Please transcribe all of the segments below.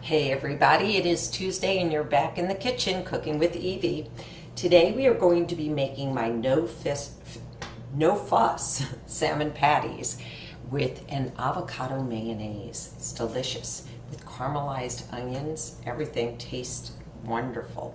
Hey everybody, it is Tuesday and you're back in the kitchen cooking with Evie. Today we are going to be making my no fuss salmon patties with an avocado mayonnaise. It's delicious with caramelized onions. Everything tastes wonderful.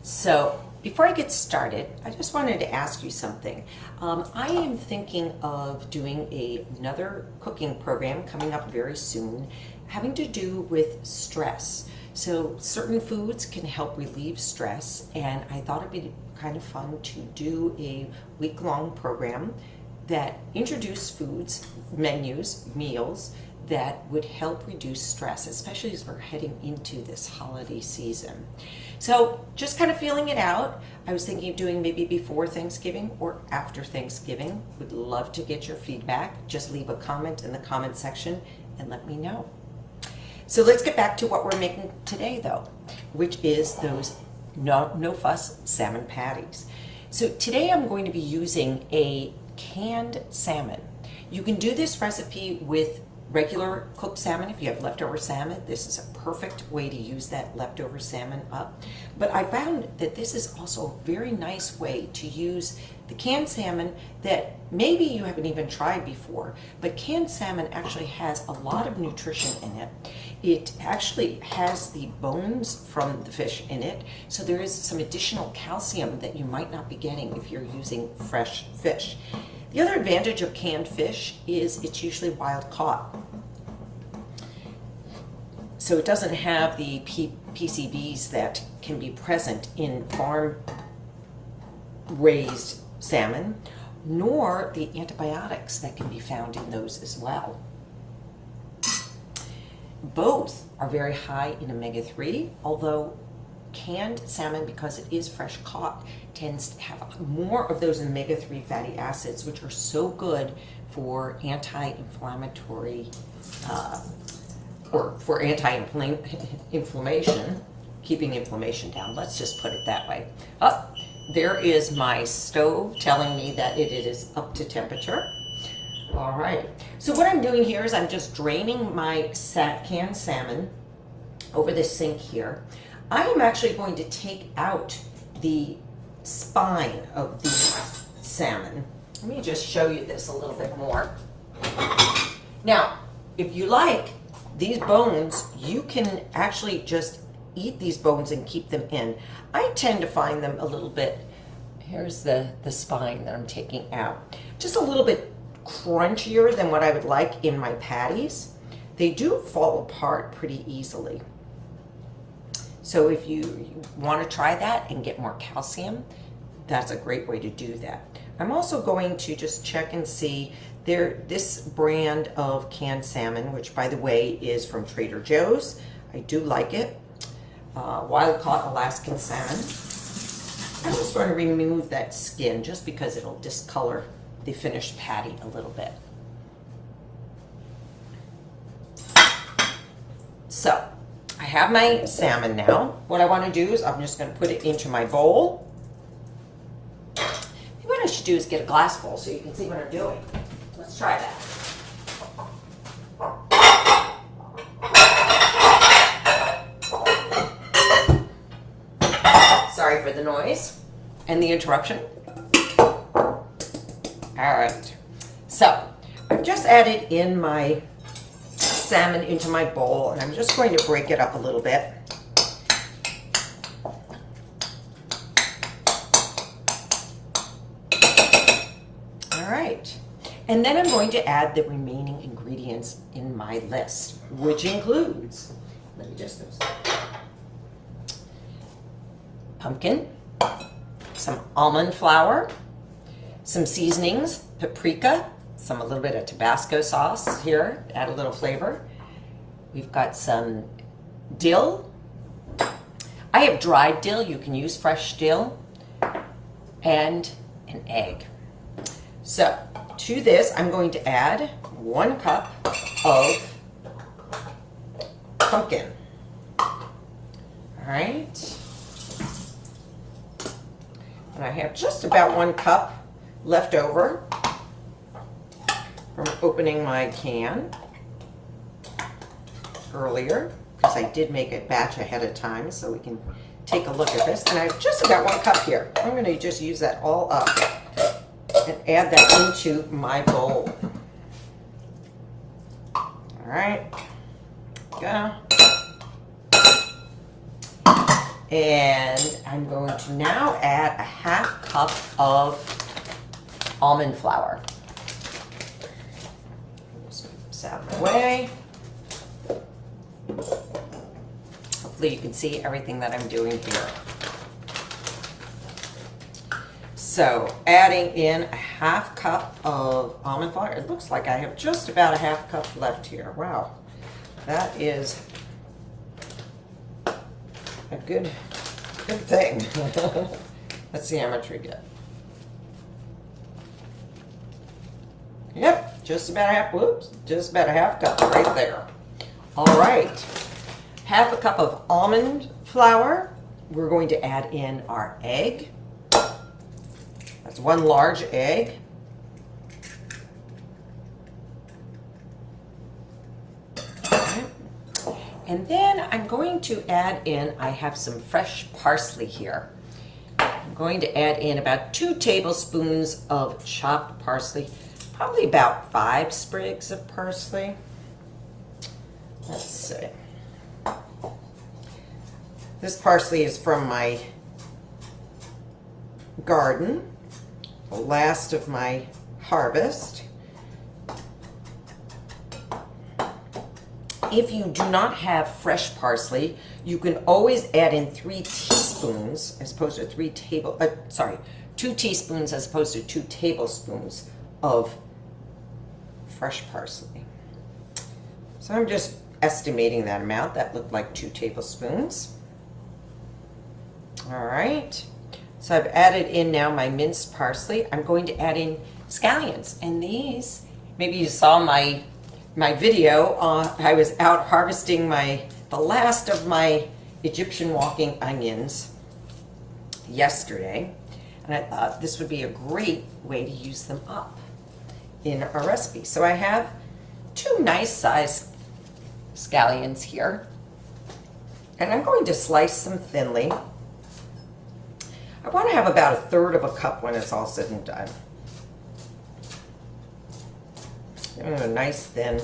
So before I get started, I just wanted to ask you something. I am thinking of doing another cooking program coming up very soon, having to do with stress. So certain foods can help relieve stress, and I thought it'd be kind of fun to do a week-long program that introduced foods, menus, meals that would help reduce stress, especially as we're heading into this holiday season. So just kind of feeling it out. I was thinking of doing maybe before Thanksgiving or after Thanksgiving. Would love to get your feedback. Just leave a comment in the comment section and let me know. So let's get back to what we're making today though, which is those no fuss salmon patties. So today I'm going to be using a canned salmon. You can do this recipe with regular cooked salmon. If you have leftover salmon, this is a perfect way to use that leftover salmon up. But I found that this is also a very nice way to use the canned salmon that maybe you haven't even tried before, but canned salmon actually has a lot of nutrition in it. It actually has the bones from the fish in it, so there is some additional calcium that you might not be getting if you're using fresh fish. The other advantage of canned fish is it's usually wild caught. So it doesn't have the PCBs that can be present in farm raised salmon, nor the antibiotics that can be found in those as well. Both are very high in omega-3, although canned salmon, because it is fresh caught, tends to have more of those omega-3 fatty acids, which are so good for anti-inflammatory or for anti-inflammation, keeping inflammation down. Let's just put it that way. Oh, there is my stove telling me that it is up to temperature. All right. So what I'm doing here is I'm just draining my canned salmon over the sink here. I am actually going to take out the spine of the salmon. Let me just show you this a little bit more. Now, if you like these bones, you can actually just eat these bones and keep them in. I tend to find them a little bit, here's the spine that I'm taking out, just a little bit crunchier than what I would like in my patties. They do fall apart pretty easily. So if you want to try that and get more calcium, that's a great way to do that. I'm also going to just check and see this brand of canned salmon, which by the way is from Trader Joe's. I do like it. Wild caught Alaskan salmon. I'm just going to remove that skin just because it'll discolor the finished patty a little bit. So I have my salmon now. What I want to do is I'm just going to put it into my bowl. Maybe what I should do is get a glass bowl so you can see what I'm doing. Let's try that. Sorry for the noise and the interruption. All right, so I've just added in my salmon into my bowl, and I'm just going to break it up a little bit. All right, and then I'm going to add the remaining ingredients in my list, which includes, let me just pumpkin, some almond flour, some seasonings, paprika, a little bit of Tabasco sauce here, add a little flavor. We've got some dill. I have dried dill, you can use fresh dill, and an egg. So to this, I'm going to add 1 cup of pumpkin. All right. And I have just about 1 cup left over from opening my can earlier. because I did make a batch ahead of time, so we can take a look at this. And I've just got 1 cup here. I'm going to just use that all up and add that into my bowl. All right, go. And I'm going to now add a 1/2 cup of almond flour. Just move this out of the way. Hopefully you can see everything that I'm doing here. So adding in a 1/2 cup of almond flour. It looks like I have just about a 1/2 cup left here. Wow, that is a good thing. Let's see how much we get. Yep, just about a half, whoops, just about a 1/2 cup right there. All right, 1/2 cup of almond flour. We're going to add in our egg. That's 1 large egg. And then I'm going to add in, I have some fresh parsley here. I'm going to add in about 2 tablespoons of chopped parsley, probably about 5 sprigs of parsley. Let's see. This parsley is from my garden, the last of my harvest. If you do not have fresh parsley, you can always add in 3 teaspoons as opposed to 2 teaspoons as opposed to 2 tablespoons of fresh parsley. So I'm just estimating that amount. That looked like 2 tablespoons. All right. So I've added in now my minced parsley. I'm going to add in scallions, and these, maybe you saw my video. I was out harvesting the last of my Egyptian walking onions yesterday, and I thought this would be a great way to use them up in a recipe. So I have 2 nice sized scallions here, and I'm going to slice them thinly. I want to have about 1/3 of a cup when it's all said and done. A nice thin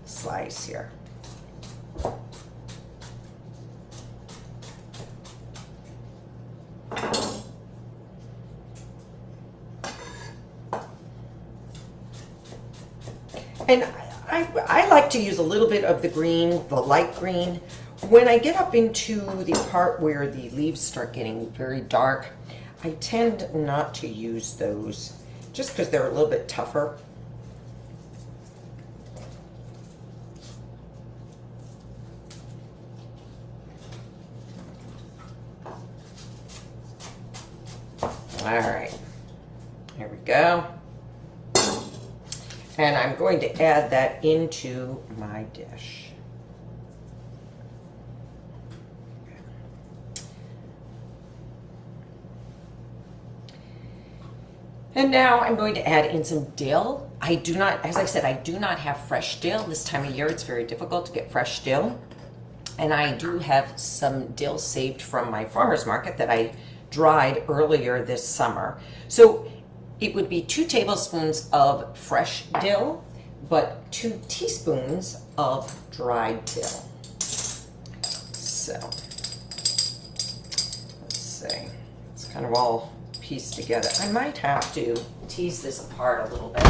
slice here. And I like to use a little bit of the green, the light green. When I get up into the part where the leaves start getting very dark, I tend not to use those just because they're a little bit tougher. All right, here we go. And I'm going to add that into my dish. And now I'm going to add in some dill. I do not, as I said, I do not have fresh dill. This time of year, it's very difficult to get fresh dill. And I do have some dill saved from my farmer's market that I dried earlier this summer. So it would be 2 tablespoons of fresh dill, but 2 teaspoons of dried dill. So let's see, it's kind of all pieced together. I might have to tease this apart a little bit.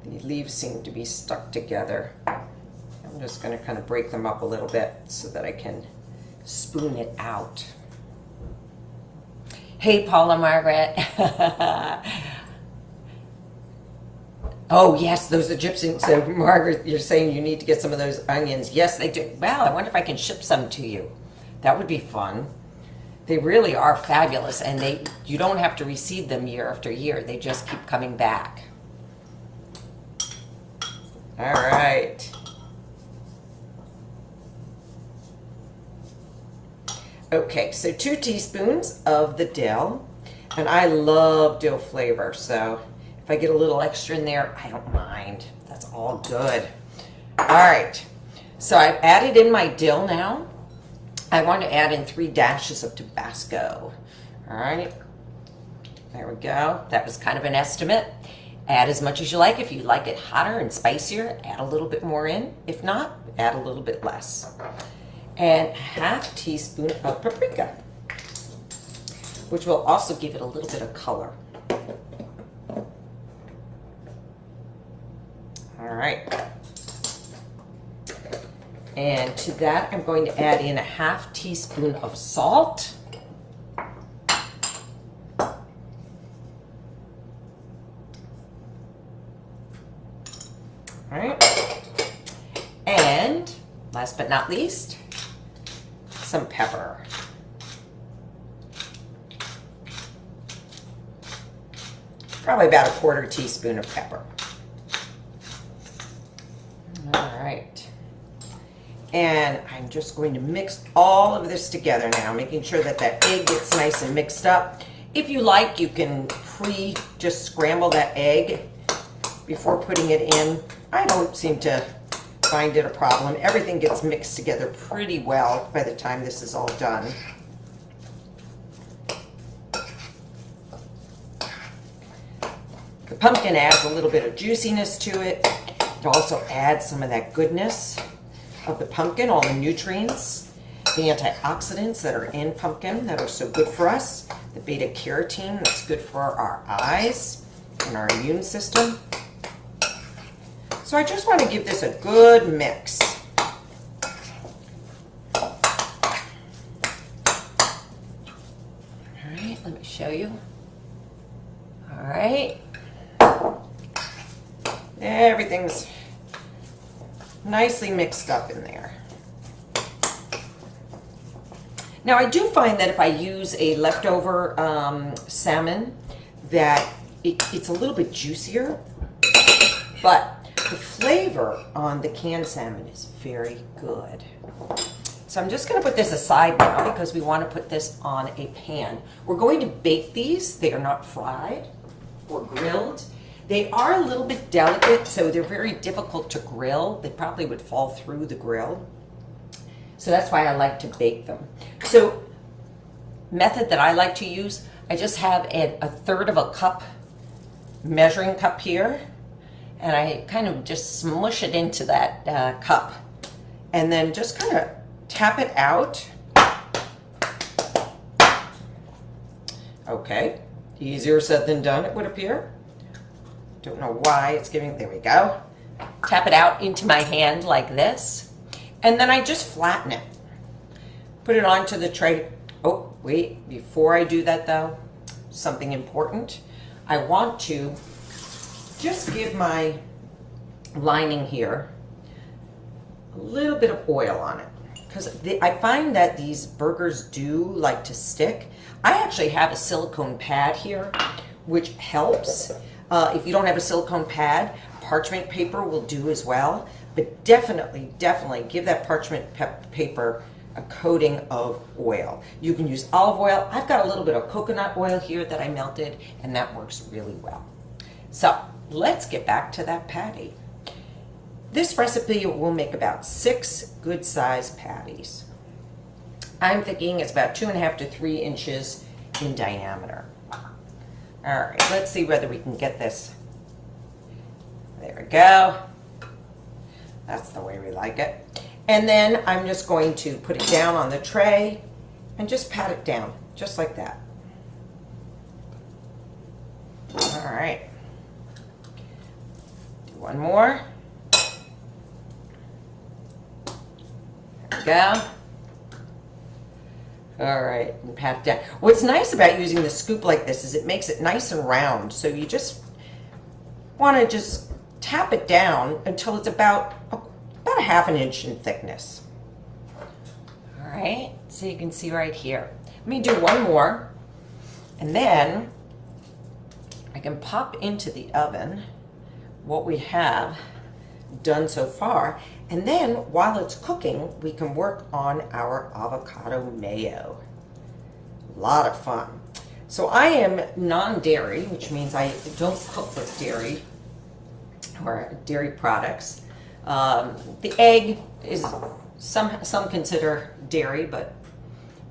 The leaves seem to be stuck together. I'm just going to kind of break them up a little bit so that I can spoon it out. Hey, Paula Margaret. Oh, yes, those Egyptian. So, Margaret, you're saying you need to get some of those onions. Yes, they do. Wow, I wonder if I can ship some to you. That would be fun. They really are fabulous, and you don't have to reseed them year after year. They just keep coming back. All right. Okay, so 2 teaspoons of the dill, and I love dill flavor, so if I get a little extra in there, I don't mind. That's all good. All right, so I've added in my dill now. I want to add in 3 dashes of Tabasco. All right, there we go. That was kind of an estimate. Add as much as you like. If you like it hotter and spicier, add a little bit more in. If not, add a little bit less. And 1/2 teaspoon of paprika, which will also give it a little bit of color. All right. And to that, I'm going to add in 1/2 teaspoon of salt. All right. And last but not least, some pepper. Probably about 1/4 teaspoon of pepper. All right. And I'm just going to mix all of this together now, making sure that that egg gets nice and mixed up. If you like, you can just scramble that egg before putting it in. I don't seem to find it a problem. Everything gets mixed together pretty well by the time this is all done. The pumpkin adds a little bit of juiciness to it. It also adds some of that goodness of the pumpkin, all the nutrients, the antioxidants that are in pumpkin that are so good for us, the beta carotene that's good for our eyes and our immune system. So I just want to give this a good mix. All right, let me show you. All right. Everything's nicely mixed up in there. Now I do find that if I use a leftover salmon, that it's a little bit juicier, but the flavor on the canned salmon is very good. So I'm just going to put this aside now because we want to put this on a pan. We're going to bake these. They are not fried or grilled. They are a little bit delicate, so they're very difficult to grill. They probably would fall through the grill. So that's why I like to bake them. So method that I like to use, I just have a 1/3 of a cup, measuring cup here, and I kind of just smush it into that cup and then just kind of tap it out. Okay, easier said than done, it would appear. Don't know why it's giving, there we go. Tap it out into my hand like this, and then I just flatten it. Put it onto the tray. Oh, wait, before I do that though, something important. I want to just give my lining here a little bit of oil on it, because I find that these burgers do like to stick. I actually have a silicone pad here, which helps. If you don't have a silicone pad, parchment paper will do as well. But definitely give that parchment paper a coating of oil. You can use olive oil. I've got a little bit of coconut oil here that I melted, and that works really well. So let's get back to that patty. This recipe will make about 6 good-sized patties. I'm thinking it's about 2.5 to 3 inches in diameter. All right, let's see whether we can get this. There we go. That's the way we like it. And then I'm just going to put it down on the tray and just pat it down, just like that. All right. Do one more. There we go. All right, and pat it down. What's nice about using the scoop like this is it makes it nice and round. So you just want to just tap it down until it's about 1/2 inch in thickness. All right, so you can see right here. Let me do one more, and then I can pop into the oven what we have done so far. And then while it's cooking, we can work on our avocado mayo. A lot of fun. So I am non-dairy, which means I don't cook with dairy or dairy products. The egg is some consider dairy, but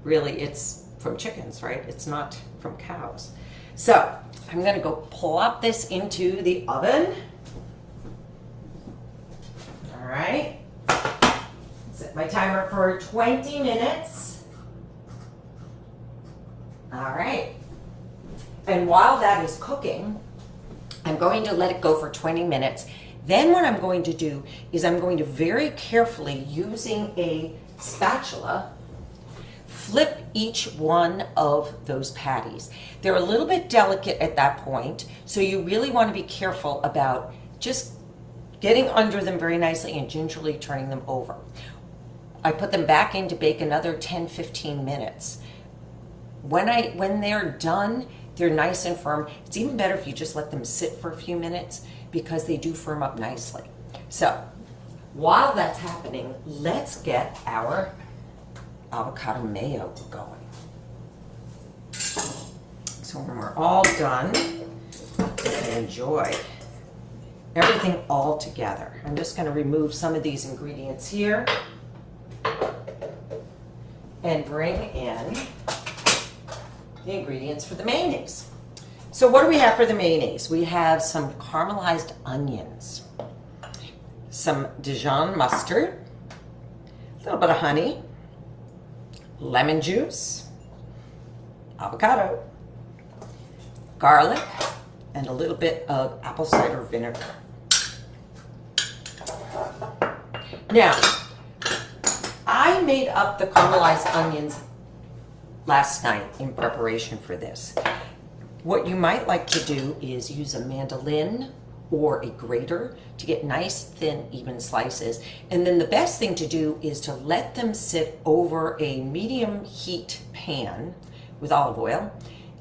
really it's from chickens, right? It's not from cows. So I'm going to go plop this into the oven. All right. Set my timer for 20 minutes. All right. And while that is cooking, I'm going to let it go for 20 minutes. Then what I'm going to do is I'm going to very carefully, using a spatula, flip each one of those patties. They're a little bit delicate at that point, so you really want to be careful about just getting under them very nicely and gingerly turning them over. I put them back in to bake another 10-15 minutes. When they're done, they're nice and firm. It's even better if you just let them sit for a few minutes because they do firm up nicely. So while that's happening, let's get our avocado mayo going. So when we're all done, enjoy everything all together. I'm just going to remove some of these ingredients here and bring in the ingredients for the mayonnaise. So what do we have for the mayonnaise? We have some caramelized onions, some Dijon mustard, a little bit of honey, lemon juice, avocado, garlic, and a little bit of apple cider vinegar. Now, I made up the caramelized onions last night in preparation for this. What you might like to do is use a mandolin or a grater to get nice, thin, even slices. And then the best thing to do is to let them sit over a medium heat pan with olive oil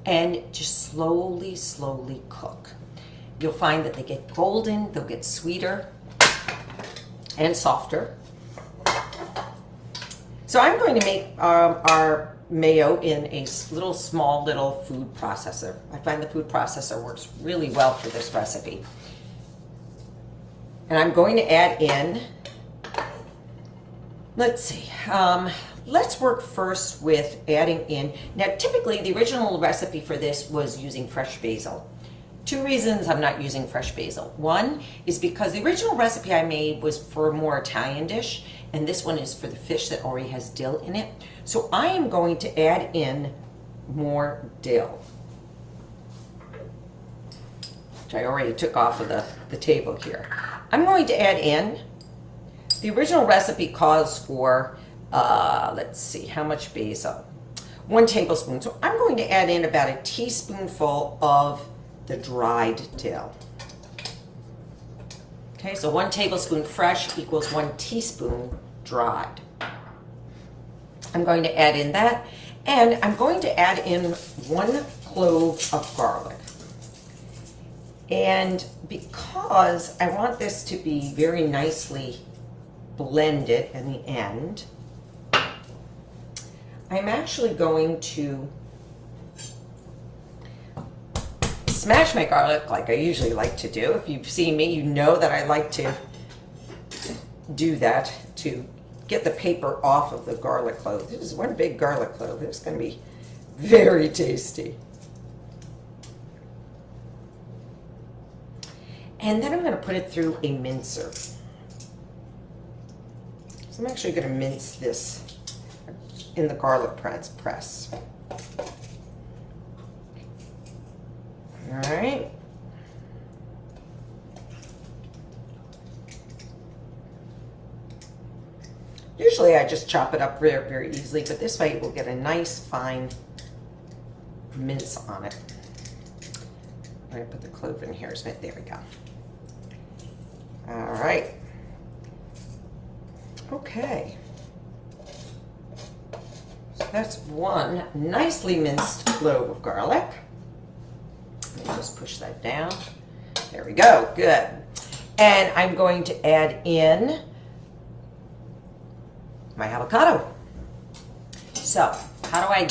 and just slowly, slowly cook. You'll find that they get golden, they'll get sweeter and softer. So I'm going to make our mayo in a small food processor. I find the food processor works really well for this recipe. And I'm going to add in, let's work first with adding in, now typically the original recipe for this was using fresh basil. Two reasons I'm not using fresh basil. One is because the original recipe I made was for a more Italian dish, and this one is for the fish that already has dill in it. So I am going to add in more dill, which I already took off of the table here. I'm going to add in, the original recipe calls for, let's see, how much basil? 1 tablespoon. So I'm going to add in about a teaspoonful of the dried dill. Okay, so 1 tablespoon fresh equals 1 teaspoon dried. I'm going to add in that, and I'm going to add in 1 clove of garlic. And because I want this to be very nicely blended in the end, I'm actually going to smash my garlic like I usually like to do. If you've seen me, you know that I like to do that to get the paper off of the garlic clove. This is 1 big garlic clove. It's going to be very tasty. And then I'm going to put it through a mincer. So I'm actually going to mince this in the garlic press. All right. Usually I just chop it up very, very easily, but this way we'll get a nice fine mince on it. I'm going to put the clove in here. There we go. All right. Okay. So that's 1 nicely minced clove of garlic. Let me just push that down. There we go. Good. And I'm going to add in my avocado. So, how do I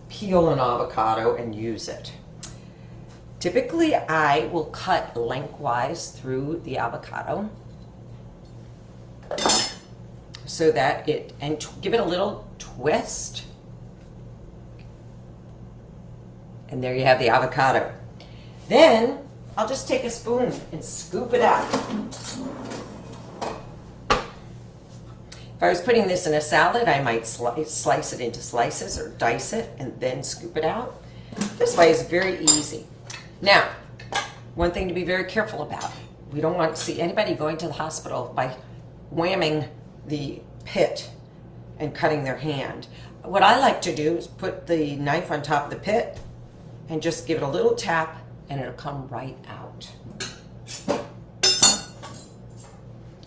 peel an avocado and use it? Typically, I will cut lengthwise through the avocado so that and give it a little twist. And there you have the avocado. Then I'll just take a spoon and scoop it out. If I was putting this in a salad, I might slice it into slices or dice it and then scoop it out. This way is very easy. Now, one thing to be very careful about. We don't want to see anybody going to the hospital by whamming the pit and cutting their hand. What I like to do is put the knife on top of the pit and just give it a little tap and it'll come right out.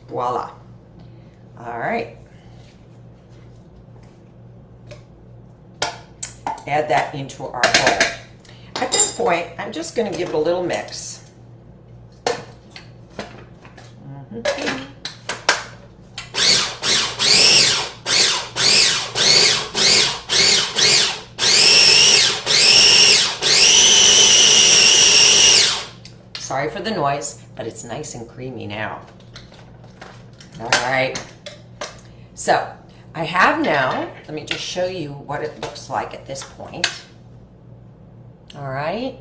Voila. All right. Add that into our bowl. At this point, I'm just going to give it a little mix. Sorry for the noise, but it's nice and creamy now. All right. So I have now, let me just show you what it looks like at this point. All right.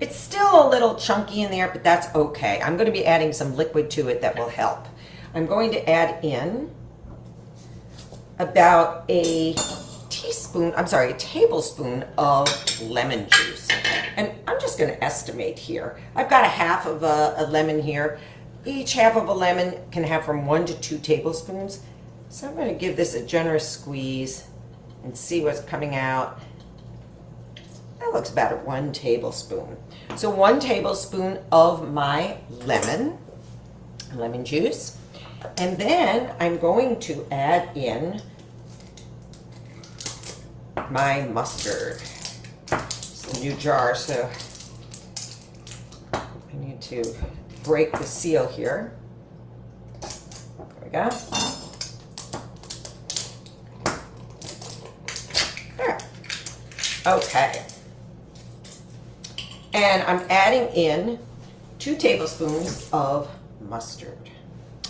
It's still a little chunky in there, but that's okay. I'm going to be adding some liquid to it that will help. I'm going to add in about a tablespoon of lemon juice. And I'm just going to estimate here. I've got a half of a lemon here. Each half of a lemon can have from 1 to 2 tablespoons. So I'm going to give this a generous squeeze and see what's coming out. That looks about 1 tablespoon. So 1 tablespoon of my lemon juice. And then I'm going to add in my mustard. It's a new jar, so I need to break the seal here. There we go. There. Okay. And I'm adding in 2 tablespoons of mustard.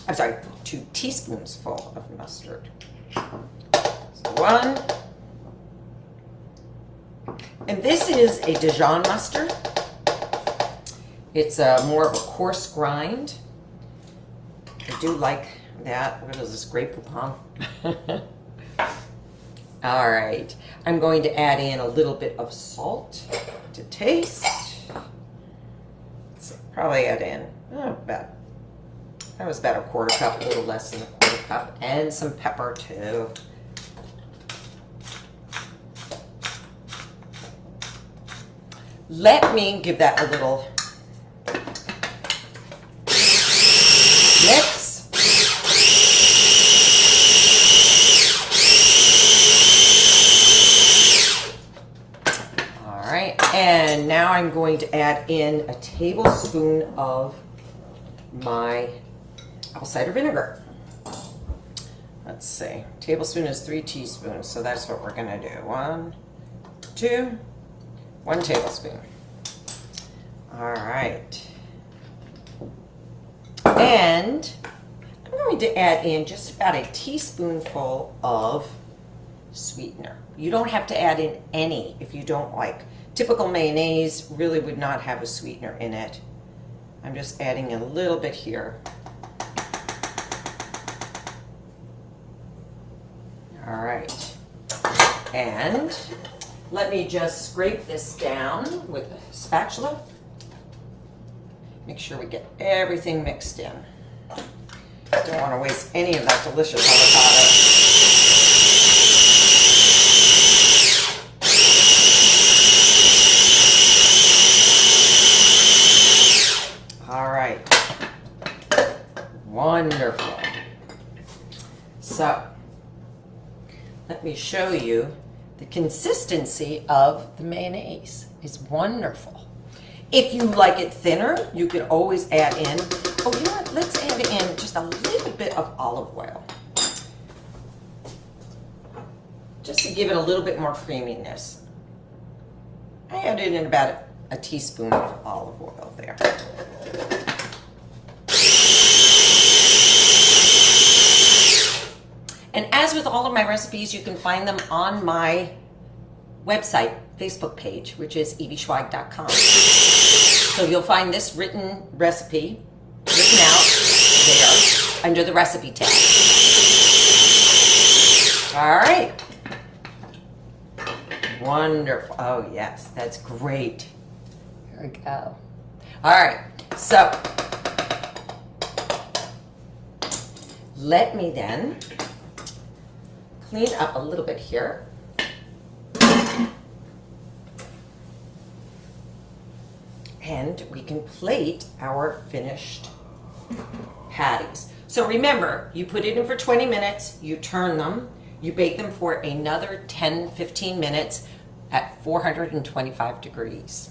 I'm sorry, 2 teaspoons full of mustard. So 1. And this is a Dijon mustard. It's more of a coarse grind. I do like that. What is this, Grey Poupon? All right. I'm going to add in a little bit of salt to taste. So probably add in that was about 1/4 cup, a little less than 1/4 cup, and some pepper too. Let me give that a little mix. All right, and now I'm going to add in a tablespoon of my apple cider vinegar. Let's see, tablespoon is 3 teaspoons, so that's what we're gonna do. 1, 2, 1 tablespoon. All right. And I'm going to add in just about a teaspoonful of sweetener. You don't have to add in any if you don't like. Typical mayonnaise really would not have a sweetener in it. I'm just adding a little bit here. All right. And let me just scrape this down with a spatula. Make sure we get everything mixed in. Don't want to waste any of that delicious avocado. All right. Wonderful. So, let me show you the consistency of the mayonnaise. Is wonderful. If you like it thinner, you can always add in, oh, you know what? Let's add in just a little bit of olive oil. Just to give it a little bit more creaminess. I added in about a teaspoon of olive oil there. And as with all of my recipes, you can find them on my website, Facebook page, which is eveyschweig.com. So you'll find this written recipe written out there under the recipe tab. All right. Wonderful. Oh, yes, that's great. Here we go. All right, so let me then clean up a little bit here. And we can plate our finished patties. So remember, you put it in for 20 minutes, you turn them, you bake them for another 10-15 minutes at 425 degrees.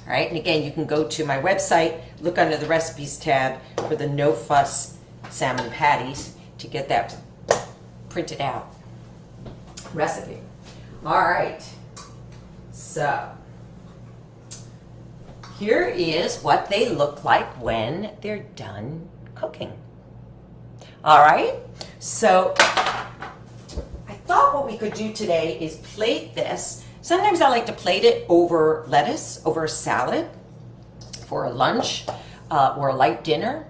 All right, and again, you can go to my website, look under the recipes tab for the no fuss salmon patties to get that printed out recipe. All right, so here is what they look like when they're done cooking. All right, so I thought what we could do today is plate this. Sometimes I like to plate it over lettuce, over a salad for a lunch or a light dinner.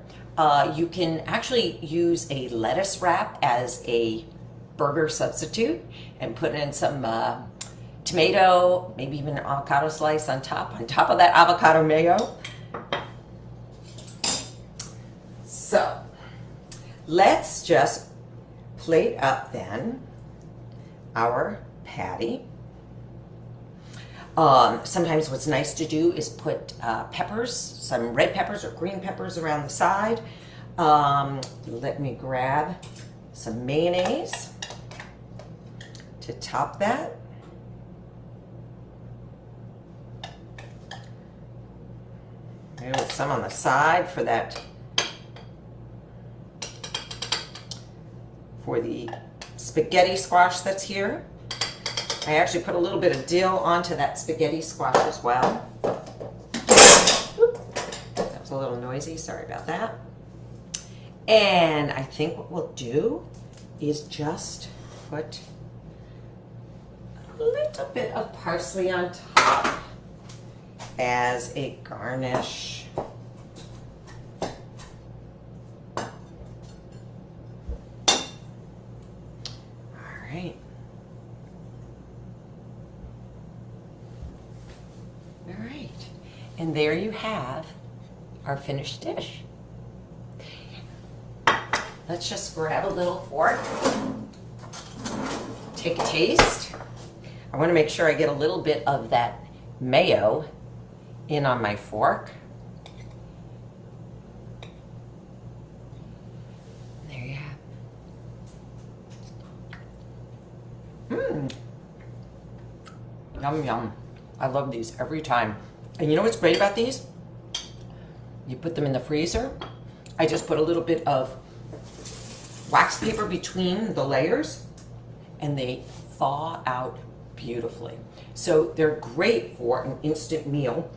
You can actually use a lettuce wrap as a burger substitute and put in some tomato, maybe even an avocado slice on top of that avocado mayo. So let's just plate up then our patty. Sometimes what's nice to do is put peppers, some red peppers or green peppers around the side. Let me grab some mayonnaise to top that. Maybe with some on the side for that, for the spaghetti squash that's here. I actually put a little bit of dill onto that spaghetti squash as well. That was a little noisy, sorry about that. And I think what we'll do is just put a little bit of parsley on top as a garnish. All right. All right. And there you have our finished dish. Let's just grab a little fork, take a taste. I want to make sure I get a little bit of that mayo in on my fork. There you have. Yum, yum. I love these every time. And you know what's great about these? You put them in the freezer. I just put a little bit of wax paper between the layers and they thaw out beautifully. So they're great for an instant meal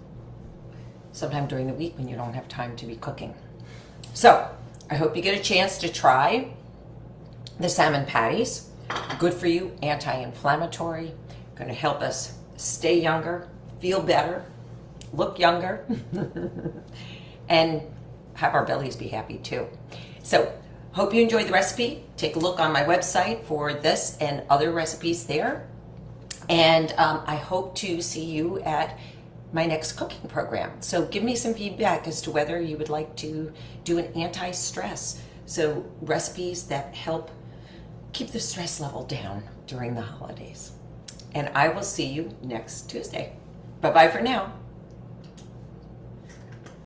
sometime during the week when you don't have time to be cooking. So I hope you get a chance to try the salmon patties. Good for you, anti-inflammatory, going to help us stay younger, feel better, look younger, and have our bellies be happy too. So hope you enjoyed the recipe. Take a look on my website for this and other recipes there. And I hope to see you at my next cooking program. So give me some feedback as to whether you would like to do an anti-stress. So recipes that help keep the stress level down during the holidays. And I will see you next Tuesday. Bye-bye for now.